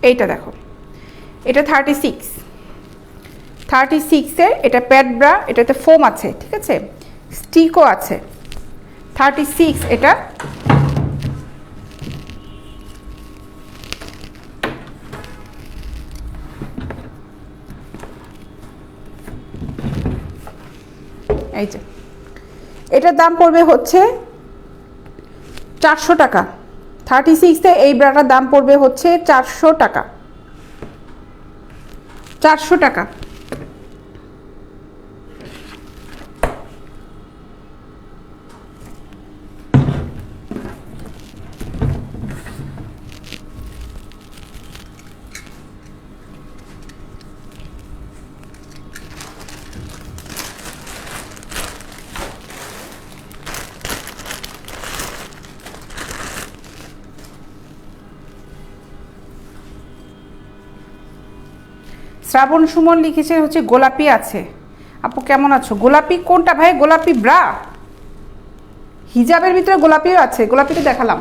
এইটা দেখো, এটা 36-এর, এটা প্যাড ব্রা, এটাতে ফোম আছে, ঠিক আছে, স্টিকও আছে। 36 এটা। এই যে এটার দাম পড়বে হচ্ছে 400 টাকা। 36-এ এই ব্রাটার দাম পড়বে হচ্ছে 400 টাকা। 400 টাকা। শ্রাবণ সুমন লিখেছে হচ্ছে গোলাপি আছে। আপু কেমন আছো? গোলাপি কোনটা ভাই? গোলাপি ব্রা, হিজাবের ভিতরে গোলাপিও আছে, গোলাপিটা দেখালাম।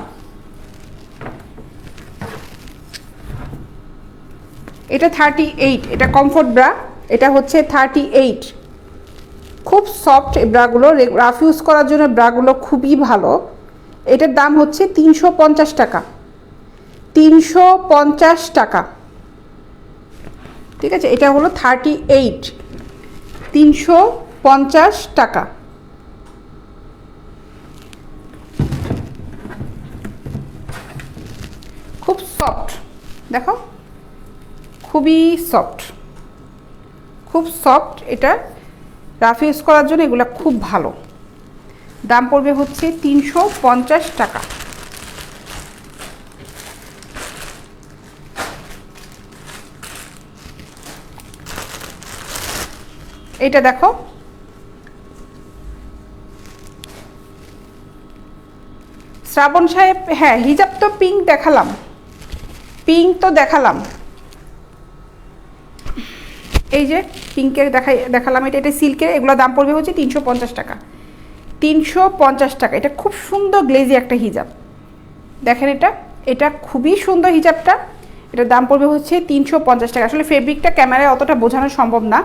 এটা 38, এটা কমফোর্ট ব্রা, এটা হচ্ছে 38। খুব সফট এই ব্রাগুলো, রাফ ইউজ করার জন্য ব্রাগুলো খুবই ভালো। এটার দাম হচ্ছে 350 টাকা। 350 টাকা, ঠিক আছে। এটা হলো 38, 350 টাকা। খুব সফট, দেখো খুবই সফট, খুব সফট। এটা রাফ ইউজ করার জন্য এগুলো খুব ভালো। দাম পড়বে হচ্ছে 350 টাকা। এটা দেখো, শ্রাবণ সাহেব, হ্যাঁ হিজাব তো পিঙ্ক দেখালাম, পিঙ্ক তো দেখালাম। এই যে পিঙ্কের দেখালাম, এটা সিল্কের, এগুলো দাম পড়বে হচ্ছে 350 টাকা। 350 টাকা। এটা খুব সুন্দর গ্লেজি একটা হিজাব, দেখেন এটা খুবই সুন্দর হিজাবটা। এটার দাম পড়বে হচ্ছে 350 টাকা। আসলে ফেব্রিকটা ক্যামেরায় অতটা বোঝানো সম্ভব না,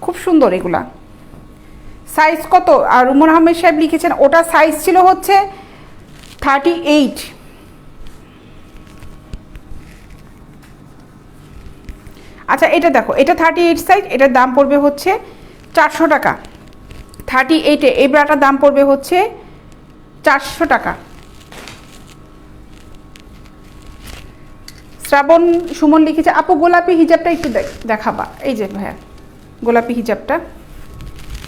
খুব সুন্দর এগুলা। সাইজ কত? আর উমর আহমেদ সাহেব লিখেছেন ওটা সাইজ ছিল হচ্ছে 38। আচ্ছা এটা দেখো, এটা 38 সাইজ, এটার দাম পড়বে হচ্ছে 400 টাকা। 38-এ এই ব্রাটার দাম পড়বে হচ্ছে 400 টাকা। শ্রাবণ সুমন লিখেছে আপু গোলাপি হিজাবটা একটু দেখাবা। এই যে ভাইয়া গোলাপি হিজাবটা,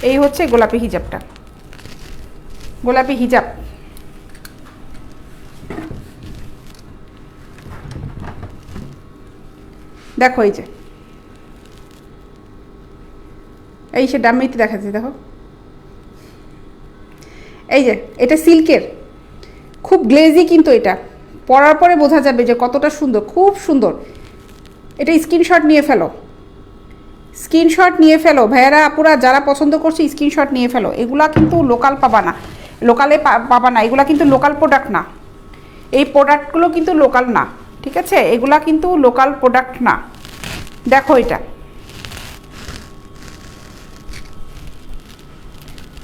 এই হচ্ছে গোলাপি হিজাবটা, গোলাপি হিজাব। দেখো এই সে ডাম্মিতে দেখাচ্ছি, দেখো এই যে এটা সিল্কের, খুব গ্লেজি, কিন্তু এটা পরার পরে বোঝা যাবে যে কতটা সুন্দর, খুব সুন্দর। এটা স্ক্রিনশট নিয়ে ফেলো, স্ক্রিনশট নিয়ে ফেলো ভাইয়ারা আপুরা, যারা পছন্দ করছে স্ক্রিনশট নিয়ে ফেলো। এগুলা কিন্তু লোকাল পাবা না, লোকালে পাবা না, এগুলা কিন্তু লোকাল প্রোডাক্ট না। এই প্রোডাক্টগুলো কিন্তু লোকাল না, ঠিক আছে, এগুলা কিন্তু লোকাল প্রোডাক্ট না। দেখো এটা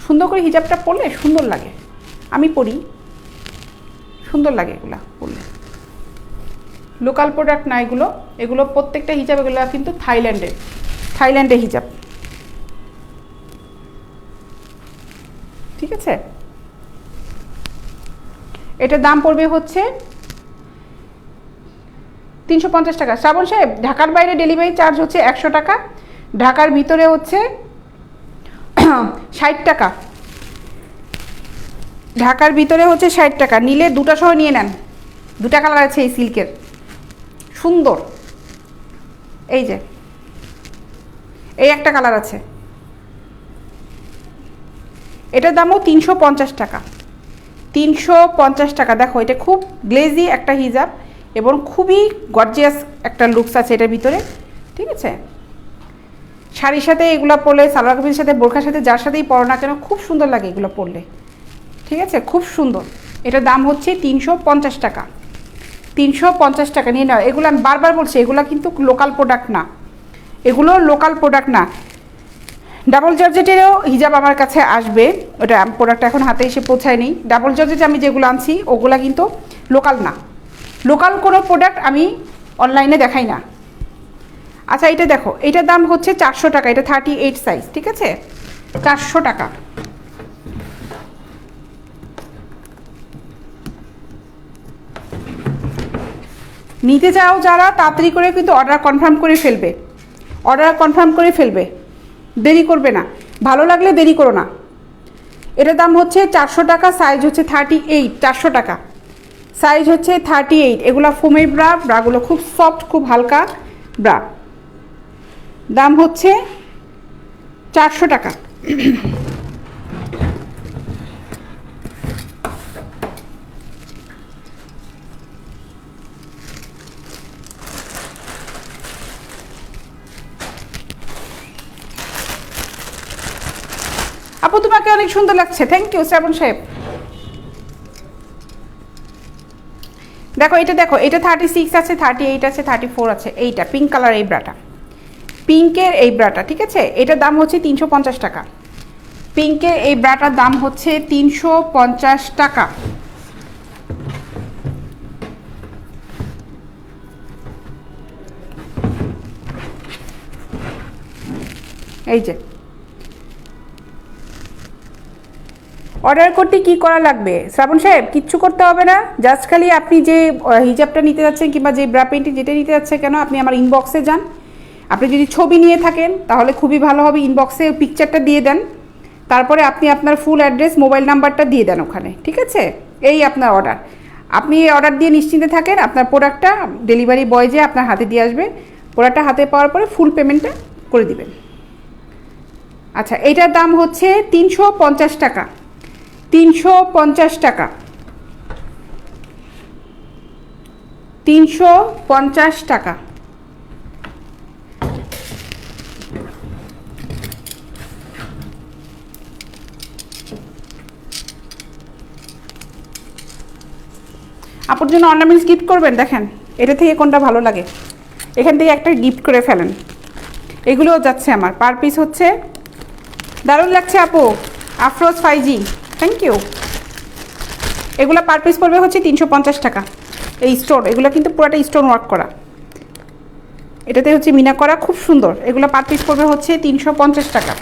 সুন্দর করে হিজাবটা পরলে সুন্দর লাগে, আমি পরি, সুন্দর লাগে এগুলা পরলে। লোকাল প্রোডাক্ট না এগুলো, এগুলো প্রত্যেকটা হিজাব, এগুলো কিন্তু থাইল্যান্ডের হিজাব, ঠিক আছে। এটার দাম পড়বে হচ্ছে 350 টাকা। শ্রাবণ সাহেব ঢাকার বাইরে ডেলিভারি চার্জ হচ্ছে 100 টাকা, ঢাকার ভিতরে হচ্ছে 60 টাকা। ঢাকার ভিতরে হচ্ছে 60 টাকা। নিলে দুটা সহ নিয়ে নেন, দুটা কালার আছে এই সিল্কের, সুন্দর। এই যে এই একটা কালার আছে, এটার দামও 350 টাকা। 350 টাকা। দেখো এটা খুব গ্লেজি একটা হিজাব এবং খুবই গর্জিয়াস একটা লুকস আছে এটার ভিতরে, ঠিক আছে। শাড়ির সাথে এগুলো পরলে, সালোয়ার কামিজের সাথে, বোরখার সাথে, যার সাথেই পরো না কেন খুব সুন্দর লাগে এগুলো পরলে, ঠিক আছে, খুব সুন্দর। এটার দাম হচ্ছে 350 টাকা। 350 টাকা নিয়ে নাও। এগুলো আমি বারবার বলছি, এগুলো কিন্তু লোকাল প্রোডাক্ট না, এগুলো লোকাল প্রোডাক্ট না। ডাবল জর্জেটেরও হিজাব আমার কাছে আসবে, ওটা প্রোডাক্টটা এখন হাতে এসে পৌঁছায়নি। ডাবল জর্জেট আমি যেগুলো আনছি ওগুলা কিন্তু লোকাল না, লোকাল কোনো প্রোডাক্ট আমি অনলাইনে দেখাই না। আচ্ছা এটা দেখো, এটার দাম হচ্ছে 400 টাকা, এটা 38 সাইজ, ঠিক আছে, 400 টাকা। নিতে চাও যারা তাড়াতাড়ি করে কিন্তু অর্ডার কনফার্ম করে ফেলবে, অর্ডার কনফার্ম করে ফেলবে, দেরি করবে না, ভালো লাগলে দেরি করো না। এটার দাম হচ্ছে 400 টাকা, সাইজ হচ্ছে 38, 400 টাকা, সাইজ হচ্ছে 38। এগুলো ফোমের ব্রা, ব্রাগুলো খুব সফট, খুব হালকা ব্রা, দাম হচ্ছে 400 টাকা। আপু তোমাকে অনেক সুন্দর লাগছে, থ্যাংক ইউ শ্রাবণ সাহেব। দেখো এটা, দেখো এটা 36 আছে, 38 আছে, 34 আছে। এইটা পিঙ্ক কালার, এই ব্রাটা, পিঙ্কের এই ব্রাটা, ঠিক আছে, এটার দাম হচ্ছে 350 টাকা। পিঙ্কের এই ব্রাটার দাম হচ্ছে 350 টাকা। এই যে অর্ডার করতে কি করা লাগবে শ্রাবণ সাহেব? কিচ্ছু করতে হবে না, জাস্ট খালি আপনি যে হিজাবটা নিতে যাচ্ছেন কিংবা যে ব্রা পেন্টি যেটা নিতে যাচ্ছে কেন, আপনি আমার ইনবক্সে যান। আপনি যদি ছবি নিয়ে থাকেন তাহলে খুবই ভালো হবে, ইনবক্সে পিকচারটা দিয়ে দেন, তারপরে আপনি আপনার ফুল অ্যাড্রেস, মোবাইল নাম্বারটা দিয়ে দেন ওখানে, ঠিক আছে, এই আপনার অর্ডার। আপনি অর্ডার দিয়ে নিশ্চিন্তে থাকেন, আপনার প্রোডাক্টটা ডেলিভারি বয় যে আপনার হাতে দিয়ে আসবে, প্রোডাক্টটা হাতে পাওয়ার পরে ফুল পেমেন্টটা করে দিবেন। আচ্ছা এইটার দাম হচ্ছে 350 টাকা, 350 টাকা, 350 টাকা। আপুর জন্য অর্নামেন্টস গিফট করবেন, দেখেন এটা থেকে কোনটা ভালো লাগে, এখান থেকে একটা গিফট করে ফেলেন। এগুলোও যাচ্ছে আমার, পার পিস হচ্ছে, দারুণ লাগছে আপু, আফরোজ 5G, থ্যাংক ইউ। এগুলো পার পিস পড়বে হচ্ছে 350 টাকা। এই স্টোন, এগুলো কিন্তু পুরোটা স্টোন ওয়ার্ক করা, এটাতে হচ্ছে মিনা করা, খুব সুন্দর। এগুলো পার পিস পড়বে হচ্ছে 350 টাকা।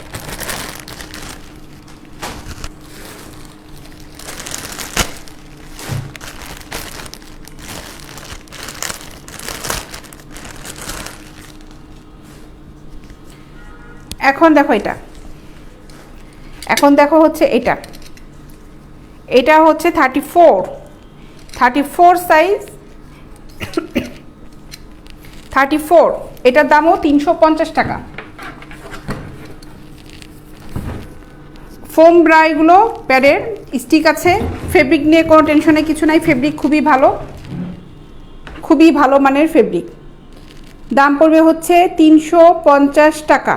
এখন দেখো এটা, এখন দেখো হচ্ছে এটা, এটা হচ্ছে 34 সাইজ, 34, এটার দামও 350 টাকা। ফোম ব্রা, এগুলো প্যাডের স্টিক আছে, ফেব্রিক নিয়ে কোনো টেনশনে কিছু নাই, ফেব্রিক খুবই ভালো, খুবই ভালো মানের ফেব্রিক। দাম পড়বে হচ্ছে 350 টাকা।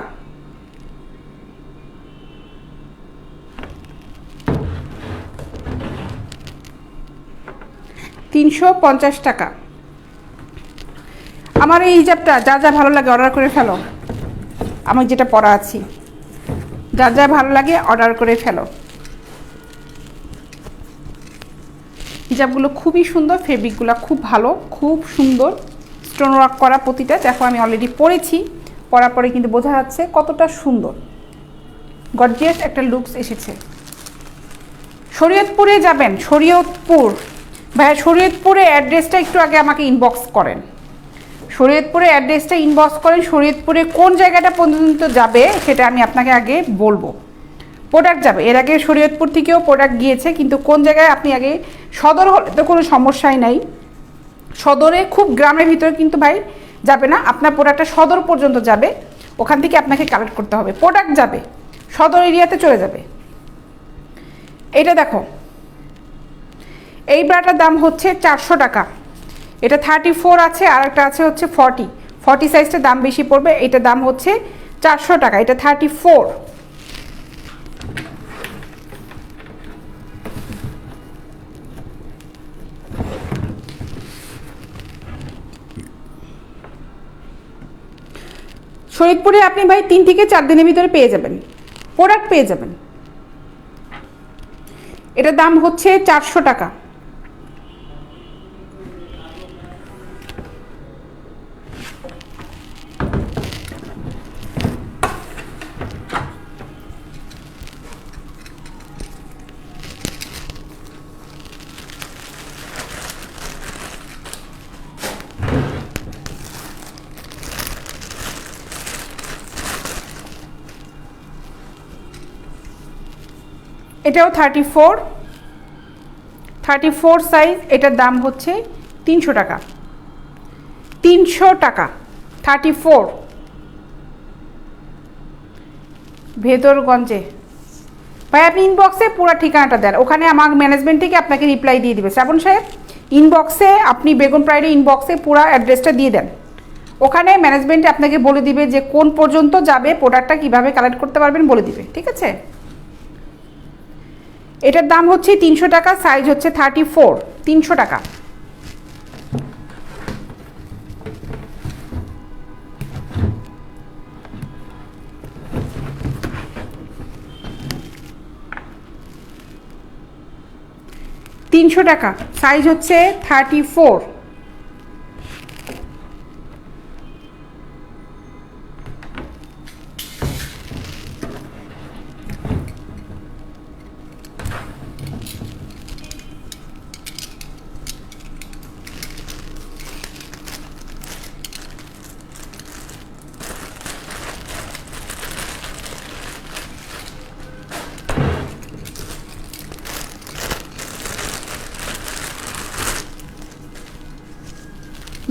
টাকা। আমার এই হিজাবটা যা যা ভালো লাগে অর্ডার করে ফেলো, আমি যেটা পরা আছি, যা যা ভালো লাগে অর্ডার করে ফেলো। হিজাবগুলো খুবই সুন্দর, ফেব্রিকগুলো খুব ভালো, খুব সুন্দর, স্টোন ওয়ার্ক করা প্রতিটা। দেখো আমি অলরেডি পরেছি, পরার পরে কিন্তু বোঝা যাচ্ছে কতটা সুন্দর, গর্জিয়াস একটা লুকস এসেছে। শরীয়তপুরে যাবেন, শরীয়তপুর ভাইয়া, শরীয়তপুরে অ্যাড্রেসটা একটু আগে আমাকে ইনবক্স করেন, শরীয়তপুরে অ্যাড্রেসটা ইনবক্স করেন। শরীয়তপুরে কোন জায়গাটা পর্যন্ত যাবে সেটা আমি আপনাকে আগে বলবো। প্রোডাক্ট যাবে, এর আগে শরীয়তপুর থেকেও প্রোডাক্ট গিয়েছে, কিন্তু কোন জায়গায় আপনি আগে, সদর হলে তো কোনো সমস্যাই নাই, সদরে খুব গ্রামের ভিতরে কিন্তু ভাই যাবে না, আপনার প্রোডাক্টটা সদর পর্যন্ত যাবে, ওখান থেকে আপনাকে কালেক্ট করতে হবে, প্রোডাক্ট যাবে সদর এরিয়াতে চলে যাবে। এটা দেখো, এই ব্রাটার দাম হচ্ছে 400 টাকা, এটা 34 আছে, আর একটা আছে হচ্ছে 40 সাইজটার দাম বেশি পড়বে, এটার দাম হচ্ছে 400 টাকা, এটা 34। শরীয়তপুরে আপনি ভাই 3 থেকে 4 দিনের ভিতরে পেয়ে যাবেন, প্রোডাক্ট পেয়ে যাবেন। এটার দাম হচ্ছে 400 টাকা। এটাও 34 সাইজ। এটার দাম হচ্ছে 300 টাকা। 300 টাকা 34, ভেতরগঞ্জে। ভাই আপনি ইনবক্সে পুরো ঠিকানাটা দেন, ওখানে আমার ম্যানেজমেন্ট থেকে আপনাকে রিপ্লাই দিয়ে দিবে। শ্রাবণ সাহেব ইনবক্সে আপনি বেগুন প্রাইডে ইনবক্সে পুরো অ্যাড্রেসটা দিয়ে দেন, ওখানে ম্যানেজমেন্টে আপনাকে বলে দিবে যে কোন পর্যন্ত যাবে, প্রোডাক্টটা কিভাবে কালেক্ট করতে পারবেন বলে দিবে, ঠিক আছে। এটার দাম হচ্ছে 300 টাকা, সাইজ হচ্ছে 34, 300 টাকা। টাকা, সাইজ হচ্ছে 34।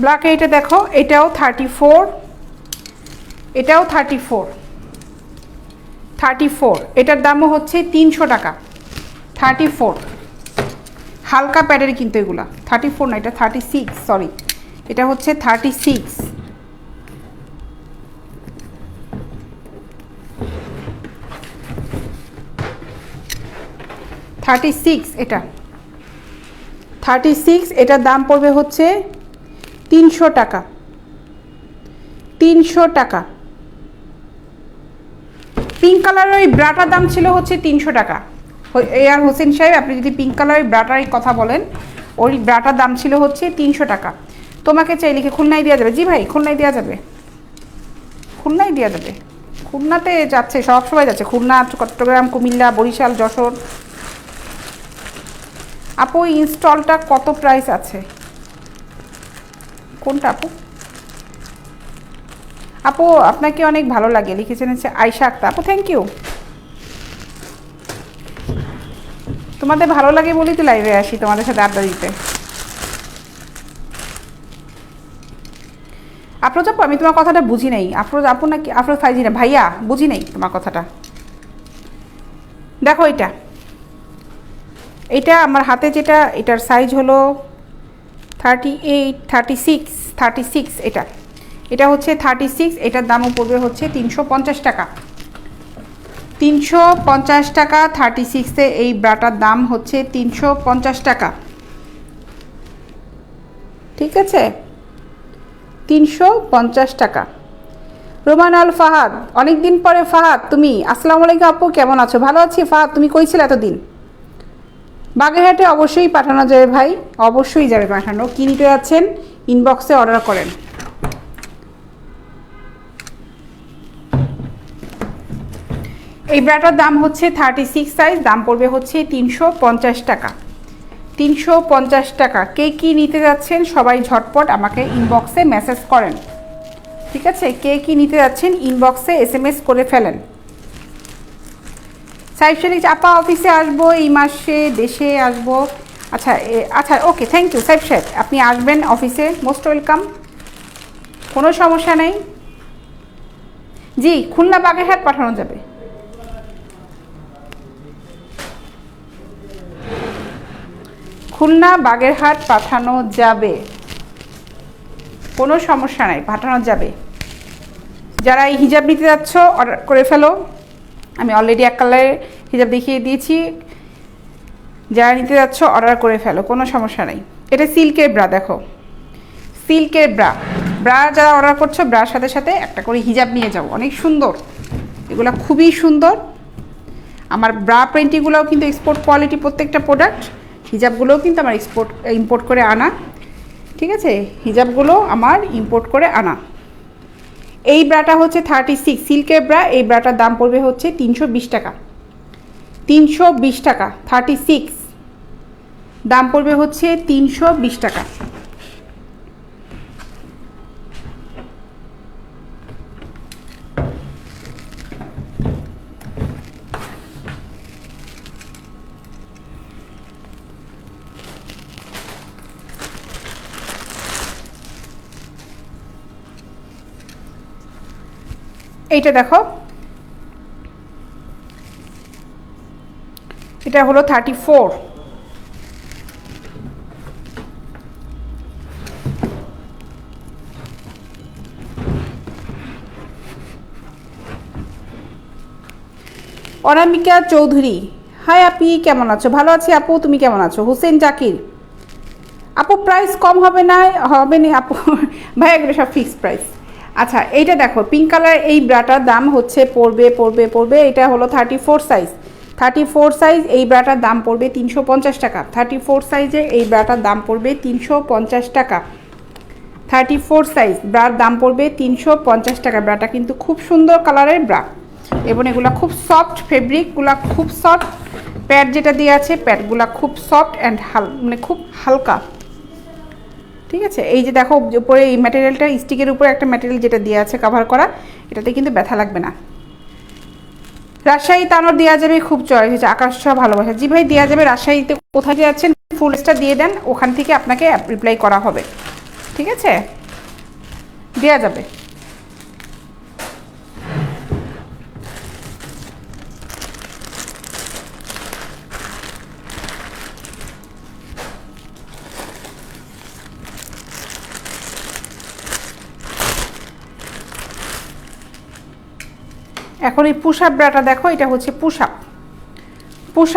ব্ল্যাকে এটা দেখো, এটাও 34, এটাও 34। এটার দামও হচ্ছে 300 টাকা। 34 হালকা প্যাডের কিন্তু এগুলা। 34 না, এটা 36, সরি, এটা হচ্ছে 36। এটা 36, এটার দাম পড়বে হচ্ছে 300 টাকা। 300 টাকা। পিঙ্ক কালারের ওই ব্রাটার দাম ছিল হচ্ছে 300 টাকা। আর হোসেন সাহেব আপনি যদি পিঙ্ক কালারের ব্রাটার কথা বলেন, ওই ব্রাটার দাম ছিল হচ্ছে 300 টাকা। তোমাকে চাই লিখে খুলনায় দেওয়া যাবে? জি ভাই, খুলনায় দেওয়া যাবে, খুলনায় দেওয়া যাবে। খুলনাতে যাচ্ছে, সব সময় যাচ্ছে, খুলনা, চট্টগ্রাম, কুমিল্লা, বরিশাল, যশোর। আপু ইনস্টলটা কত প্রাইস আছে? কোনটা আপু? আপু আপনাকে অনেক ভালো লাগে লিখেছেন হচ্ছে আয়শা আক্তার। আপু থ্যাংক ইউ, তোমাদের ভালো লাগে বলেই তো লাইভে আসি তোমাদের সাথে আড্ডা দিতে। আফরোজ আপু আমি তোমার কথাটা বুঝি নাই। আফরোজ আপু নাকি আফরোজ ফাইজি না ভাইয়া, বুঝি নাই তোমার কথাটা। দেখো এটা আমার হাতে যেটা, এটার সাইজ হলো 38, 36। এটা হচ্ছে 36। এটার দামও পড়বে হচ্ছে 350 টাকা। 350 টাকা। 36-এ এই ব্রাটার দাম হচ্ছে 350 টাকা, ঠিক আছে। 350 টাকা। রোমান আল ফাহাদ, অনেকদিন পরে ফাহাদ তুমি। আসসালামু আলাইকুম আপু, কেমন আছো? ভালো আছি ফাহাদ, তুমি কই ছিলে এতদিন? বাগেরহাটে অবশ্যই পাঠানো যাবে ভাই, অবশ্যই যাবে পাঠানো। কি নিতে যাচ্ছেন ইনবক্সে অর্ডার করেন। এই ব্রাটার দাম হচ্ছে 36 সাইজ, দাম পড়বে হচ্ছে 350 টাকা। 350 টাকা। কে কি নিতে যাচ্ছেন সবাই ঝটপট আমাকে ইনবক্সে মেসেজ করেন, ঠিক আছে। কে কি নিতে যাচ্ছেন ইনবক্সে SMS করে ফেলেন। সাইফ শালিক আপা অফিসে আসবো এই মাসে, দেশে আসবো। আচ্ছা আচ্ছা, ওকে, থ্যাংক ইউ সাইফ সাহেব, আপনি আসবেন অফিসে, মোস্ট ওয়েলকাম, কোনো সমস্যা নেই। জি, খুলনা বাগেরহাট পাঠানো যাবে। খুলনা বাগেরহাট পাঠানো যাবে, কোনো সমস্যা নাই, পাঠানো যাবে। যারা এই হিজাব নিতে যাচ্ছ অর্ডার করে ফেলো। আমি অলরেডি এক কালারের হিজাব দেখিয়ে দিয়েছি, যারা নিতে যাচ্ছ অর্ডার করে ফেলো, কোনো সমস্যা নেই। এটা সিল্কের ব্রা, দেখো সিল্কের ব্রা, ব্রা যারা অর্ডার করছো ব্রার সাথে সাথে একটা করে হিজাব নিয়ে যাও, অনেক সুন্দর, এগুলো খুবই সুন্দর। আমার ব্রা প্রিন্টিগুলোও কিন্তু এক্সপোর্ট কোয়ালিটি প্রত্যেকটা প্রোডাক্ট, হিজাবগুলোও কিন্তু আমার ইম্পোর্ট করে আনা, ঠিক আছে, হিজাবগুলো আমার ইম্পোর্ট করে আনা। এই ব্রাটা হচ্ছে 36 সিল্কের ব্রা, এই ব্রাটার দাম পড়বে হচ্ছে 320 টাকা, 320 টাকা। 36 দাম পড়বে হচ্ছে 320 টাকা। এইটা দেখো, এটা হলো 34, অনামিকা চৌধুরী, হাই আপি কেমন আছো? ভালো আছি আপু, তুমি কেমন আছো? হোসেন জাকির, আপু প্রাইস কম হবে না? হবে না আপু, ভাই এগুলো সব ফিক্সড প্রাইস। আচ্ছা এইটা দেখো পিঙ্ক কালার, এই ব্রাটার দাম হচ্ছে পড়বে এটা হলো 34 সাইজ, 34 সাইজ এই ব্রাটার দাম পড়বে 350 টাকা। 34 সাইজে এই ব্রাটার দাম পড়বে 350 টাকা। 34 সাইজ ব্রার দাম পড়বে 350 টাকা। ব্রাটা কিন্তু খুব সুন্দর কালারের ব্রা এবং এগুলো খুব সফট, ফেব্রিকগুলো খুব সফট, প্যাড যেটা দিয়ে আছে প্যাডগুলো খুব সফট অ্যান্ড মানে খুব হালকা, ঠিক আছে। এই যে দেখো উপরে এই ম্যাটেরিয়ালটা, স্টিকের উপরে একটা ম্যাটেরিয়াল যেটা দেওয়া আছে কভার করা, এটাতে কিন্তু ব্যথা লাগবে না। রাজশাহী তানোর দেওয়া যাবে, খুব চয়েস হয়েছে। আকাশ ছোঁয়া ভালোবাসা, জি ভাই দেওয়া যাবে। রাজশাহীতে কোথায় যাচ্ছেন ফুল স্টা দিয়ে দেন, ওখান থেকে আপনাকে রিপ্লাই করা হবে, ঠিক আছে, দেওয়া যাবে। এখন এই পুশ আপ ব্রাটা দেখো, এটা হচ্ছে পুশ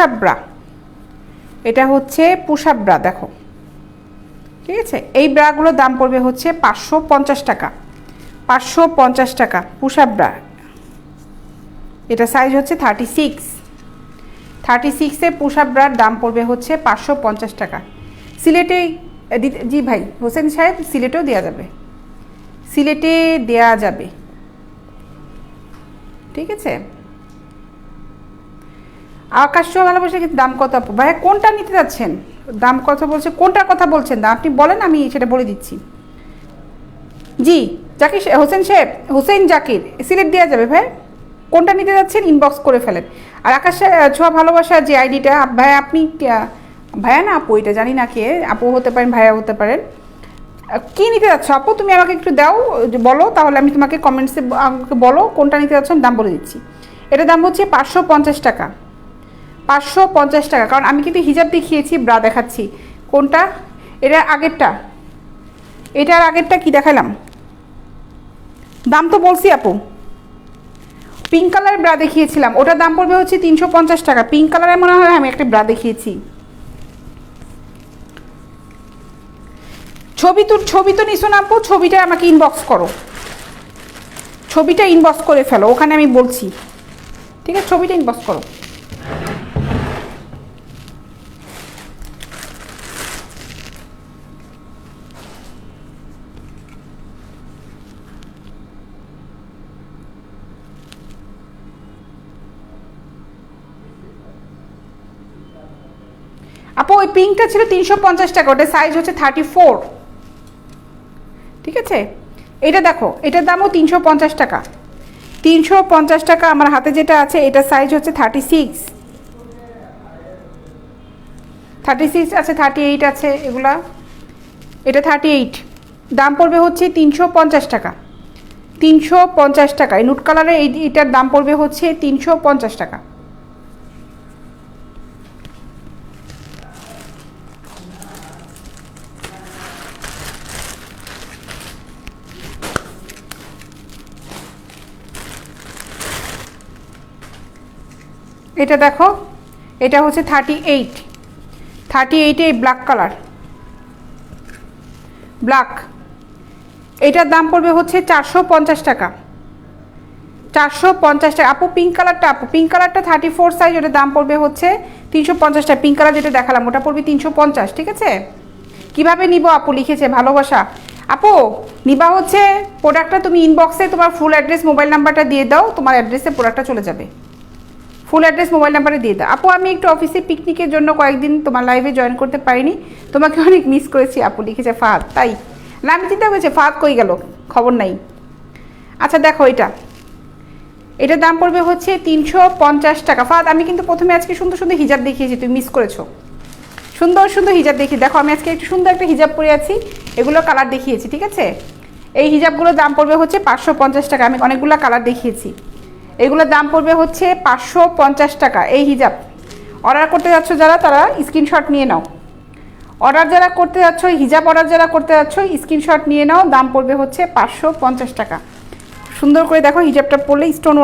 আপ ব্রা, এটা হচ্ছে পুশ আপ ব্রা দেখো, ঠিক আছে। এই ব্রাগুলোর দাম পড়বে হচ্ছে 550 টাকা, 550 টাকা পুশ আপ ব্রা। এটা সাইজ হচ্ছে 36 পুশ আপ ব্রার দাম পড়বে হচ্ছে 550 টাকা। সিলেটে জি ভাই হোসেন সাহেব, সিলেটেও দেওয়া যাবে, সিলেটে দেওয়া যাবে, ঠিক আছে। আকাশ ভালোবাসে, কিন্তু দাম কত আপু? ভাইয়া কোনটা নিতে যাচ্ছেন? দাম কত বলছে, কোনটার কথা বলছেন? দাম আপনি বলেন, আমি সেটা বলে দিচ্ছি। জি জাকির হোসেন সাহেব, হোসেন জাকির, সিলেট দেওয়া যাবে ভাই। কোনটা নিতে যাচ্ছেন ইনবক্স করে ফেলেন। আর আকাশ ছোঁয়া ভালোবাসার যে আইডিটা ভাই, আপনি ভাইয়া না আপু, এটা জানি না কে, আপু হতে পারেন ভাইয়া হতে পারেন, কী নিতে যাচ্ছ আপু? তুমি আমাকে একটু দাও, বলো, তাহলে আমি তোমাকে কমেন্টসে আমাকে বলো কোনটা নিতে যাচ্ছ, আমি দাম বলে দিচ্ছি। এটার দাম হচ্ছে 550 টাকা, 550 টাকা। কারণ আমি কিন্তু হিজাব দেখিয়েছি, ব্রা দেখাচ্ছি। কোনটা? এটা আগেরটা, এটার আগেরটা কি দেখালাম? দাম তো বলছি আপু। পিঙ্ক কালারের ব্রা দেখিয়েছিলাম, ওটার দাম পড়বে হচ্ছে 350 টাকা। পিঙ্ক কালারের মনে হয় আমি একটা ব্রা দেখিয়েছি। ছবি তো নিছো না আপু, ছবিটা আমাকে ইনবক্স করো, ছবিটা ইনবক্স করে ফেলো, ওখানে আমি বলছি, ঠিক আছে, ছবিটা ইনবক্স করো। আপু ওই পিঙ্কটা ছিল 350 টাকা, ওটা সাইজ হচ্ছে 34, ঠিক আছে। এটা দেখো, এটার দামও 350 টাকা, 350 টাকা। আমার হাতে যেটা আছে এটার সাইজ হচ্ছে 36 আছে, 38 আছে, এগুলা। এটা 38, দাম পড়বে হচ্ছে 350 টাকা, 350 টাকা। এই নুট কালারের এইটার দাম পড়বে হচ্ছে 350 টাকা। এটা দেখো, এটা হচ্ছে 38 এই ব্ল্যাক কালার, ব্ল্যাক, এটার দাম পড়বে হচ্ছে 450 টাকা, 450 টাকা। আপু পিঙ্ক কালারটা, আপু পিঙ্ক কালারটা 34 সাইজ, ওটার দাম পড়বে হচ্ছে 350 টাকা। পিঙ্ক কালার যেটা দেখালাম ওটা পড়বে 350, ঠিক আছে? কিভাবে নিব আপু লিখেছে ভালোবাসা। আপু নিবা হচ্ছে প্রোডাক্টটা তুমি ইনবক্সে তোমার ফুল অ্যাড্রেস মোবাইল নাম্বারটা দিয়ে দাও, তোমার অ্যাড্রেসে প্রোডাক্টটা চলে যাবে। ফুল অ্যাড্রেস মোবাইল নাম্বারে দিয়ে দাও। আপু আমি একটু অফিসে পিকনিকের জন্য কয়েকদিন তোমার লাইভে জয়েন করতে পারিনি, তোমাকে অনেক মিস করেছি আপু লিখেছে ফাহাদ। তাই না, আমি চিন্তা করেছি ফাহাদ কই গেল, খবর নাই। আচ্ছা দেখো এটার দাম পড়বে হচ্ছে 350 টাকা। ফাহাদ আমি কিন্তু প্রথমে আজকে সুন্দর সুন্দর হিজাব দেখিয়েছি, তুমি মিস করেছো। সুন্দর সুন্দর হিজাব দেখিয়ে দেখো, আমি আজকে একটু সুন্দর একটা হিজাব পরে আছি, এগুলো কালার দেখিয়েছি, ঠিক আছে? এই হিজাবগুলোর দাম পড়বে হচ্ছে 550 টাকা। আমি অনেকগুলো কালার দেখিয়েছি, এগুলোর দাম পড়বে হচ্ছে 550 টাকা। এই হিজাব অর্ডার করতে যাচ্ছ যারা, তারা স্ক্রিনশট নিয়ে নাও। অর্ডার যারা করতে যাচ্ছ, হিজাব অর্ডার যারা করতে যাচ্ছ, স্ক্রিনশট নিয়ে নাও। দাম পড়বে হচ্ছে 550 টাকা। সুন্দর করে দেখো হিজাবটা পরলে স্টোন